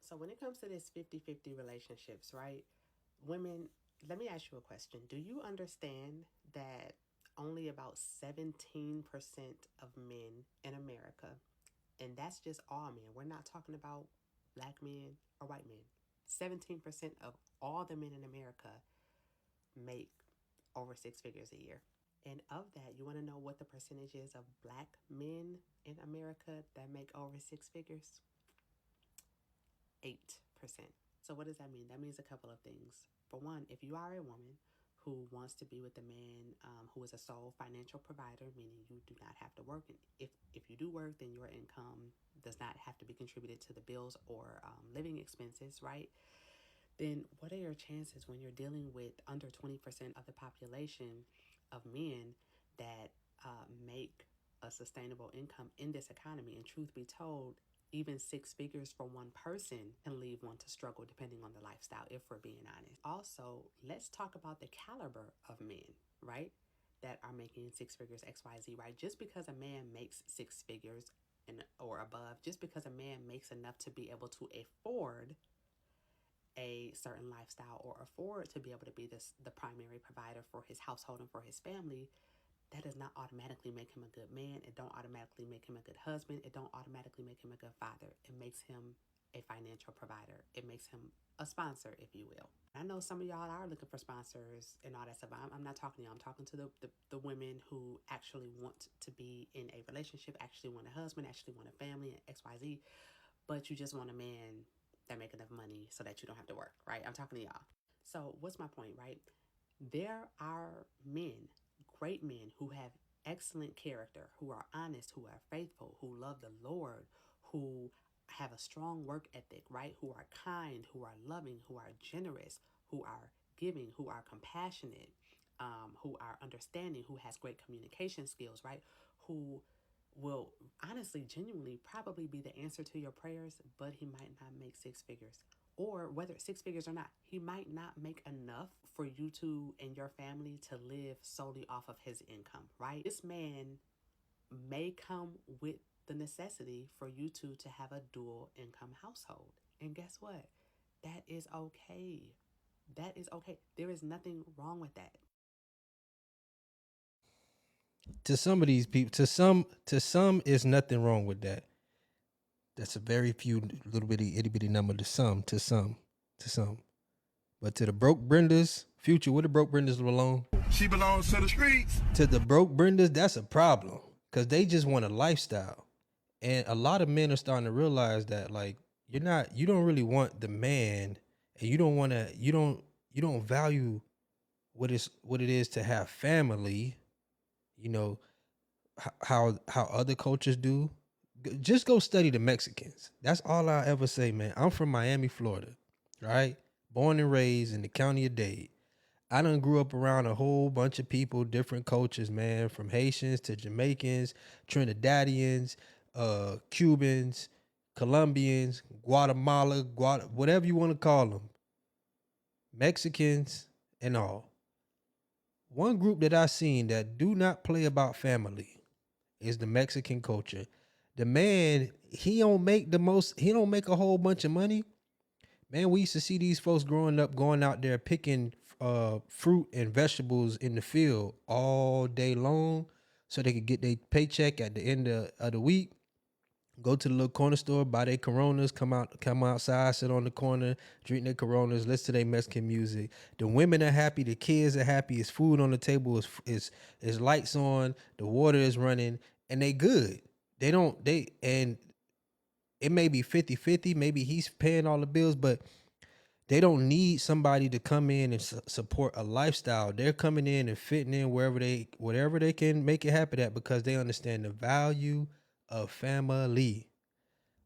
So when it comes to this 50-50 relationships, right? Women, let me ask you a question. Do you understand that only about 17% of men in America, and that's just all men, we're not talking about black men or white men, 17% of all the men in America make over six figures a year. And of that, you want to know what the percentage is of black men in America that make over six figures? 8%. So, what does that mean? That means a couple of things. For one, if you are a woman who wants to be with a man who is a sole financial provider, meaning you do not have to work, and if you do work, then your income does not have to be contributed to the bills or living expenses, right? Then what are your chances when you're dealing with under 20% of the population of men that make a sustainable income in this economy? And truth be told, even six figures for one person can leave one to struggle depending on the lifestyle, if we're being honest. Also, let's talk about the caliber of men, right? That are making six figures XYZ, right? Just because a man makes six figures and or above, just because a man makes enough to be able to afford a certain lifestyle or afford to be able to be the primary provider for his household and for his family, that does not automatically make him a good man. It don't automatically make him a good husband. It don't automatically make him a good father. It makes him a financial provider. It makes him a sponsor, if you will. I know some of y'all are looking for sponsors and all that stuff. I'm not talking to y'all. I'm talking to the women who actually want to be in a relationship, actually want a husband, actually want a family, and XYZ, but you just want a man that make enough money so that you don't have to work, right? I'm talking to y'all. So what's my point, right? There are men, great men, who have excellent character, who are honest, who are faithful, who love the Lord, who have a strong work ethic, right? Who are kind, who are loving, who are generous, who are giving, who are compassionate, who are understanding, who has great communication skills, right? Who will honestly, genuinely probably be the answer to your prayers, but he might not make six figures. Or whether it's six figures or not, he might not make enough for you two and your family to live solely off of his income, right? This man may come with the necessity for you two to have a dual income household. And guess what? That is okay. That is okay. There is nothing wrong with that. To some of these people, to some is nothing wrong with that. That's a very few little bitty itty bitty number to some. But to the broke Brendas, future, where the broke Brendas belong? She belongs to the streets. To the broke Brendas, that's a problem. Cause they just want a lifestyle. And a lot of men are starting to realize that like you don't really want the man, and you don't value what it is to have family, you know, how other cultures do. Just go study the Mexicans. That's all I ever say, man. I'm from Miami, Florida, right? Born and raised in the county of Dade. I done grew up around a whole bunch of people, different cultures, man, from Haitians to Jamaicans, Trinidadians, Cubans, Colombians, Guatemala, whatever you want to call them, Mexicans and all. One group that I seen that do not play about family is the Mexican culture. The man, he don't make a whole bunch of money. Man, we used to see these folks growing up going out there picking fruit and vegetables in the field all day long so they could get their paycheck at the end of the week. Go to the little corner store, buy their Coronas, come outside, sit on the corner, drink their Coronas, listen to their Mexican music. The women are happy, the kids are happy. It's food on the table, is lights on, the water is running, and they good. They don't they and it may be 50-50, maybe he's paying all the bills, but they don't need somebody to come in and support a lifestyle. They're coming in and fitting in whatever they can make it happen at, because they understand the value of family.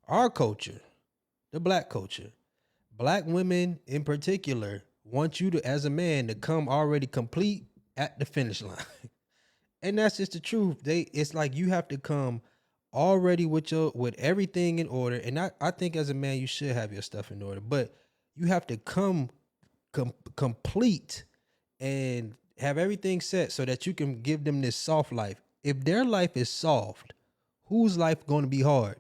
Our culture, the black culture, black women in particular want you to, as a man, to come already complete at the finish line. And that's just the truth. It's like you have to come already with everything in order. And I think as a man you should have your stuff in order, but you have to come complete and have everything set so that you can give them this soft life. If their life is soft, whose life going to be hard?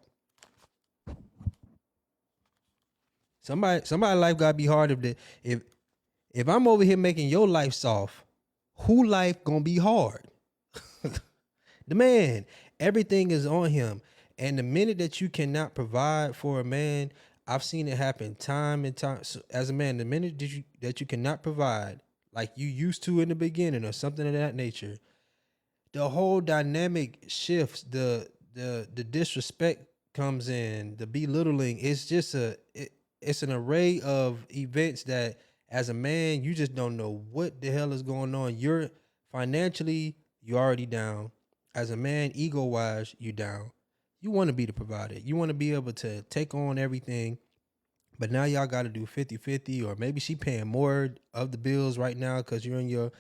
Somebody life gotta be hard if I'm over here making your life soft, who life gonna be hard? The man. Everything is on him. And the minute that you cannot provide for a man, I've seen it happen time and time. So as a man, the minute that you cannot provide like you used to in the beginning or something of that nature, the whole dynamic shifts. The disrespect comes in, the belittling. It's just it's an array of events that as a man you just don't know what the hell is going on. You're financially, you're already down. As a man, ego wise, you down. You want to be the provider, you want to be able to take on everything, but now y'all got to do 50-50, or maybe she paying more of the bills right now because you're in your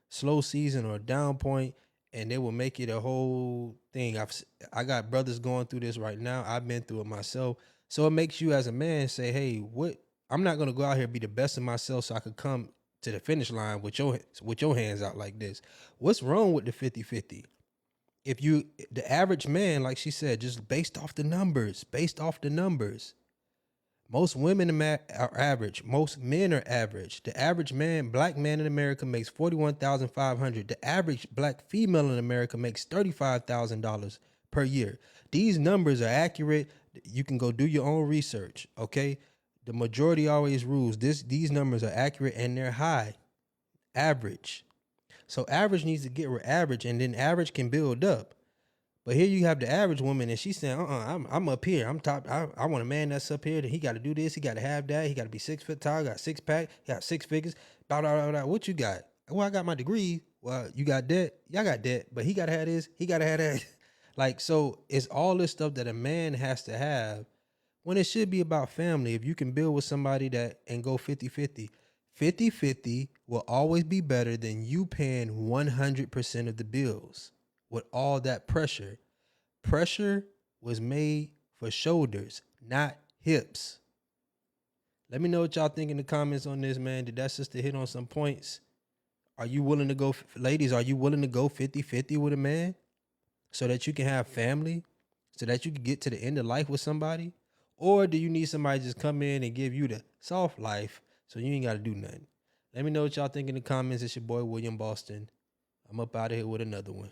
slow season or down point, and they will make it a whole thing. I got brothers going through this right now. I've been through it myself. So it makes you as a man say, hey, what? I'm not gonna go out here and be the best of myself so I could come to the finish line with your hands out like this. What's wrong with the 50-50? If you the average man, like she said, just based off the numbers. Most women are average. Most men are average. The average man, black man in America, makes $41,500. The average black female in America makes $35,000 per year. These numbers are accurate. You can go do your own research. Okay, the majority always rules. These numbers are accurate and they're high. Average. So average needs to get where average, and then average can build up. But here you have the average woman, and she's saying, I'm up here. I'm top. I want a man that's up here. That he got to do this. He got to have that. He got to be 6 foot tall. Got 6-pack. Got 6 figures. Blah, blah, blah, blah. What you got? Well, I got my degree. Well, you got debt. Y'all got debt. But he got to have this. He got to have that. Like, so it's all this stuff that a man has to have when it should be about family. If you can build with somebody that and go 50-50, 50-50 will always be better than you paying 100% of the bills with all that pressure. Pressure was made for shoulders, not hips. Let me know what y'all think in the comments on this, man. Did that sister hit on some points? Are you willing to go, ladies, are you willing to go 50-50 with a man so that you can have family, so that you can get to the end of life with somebody? Or do you need somebody to just come in and give you the soft life so you ain't got to do nothing? Let me know what y'all think in the comments. It's your boy, William Boston. I'm up out of here with another one.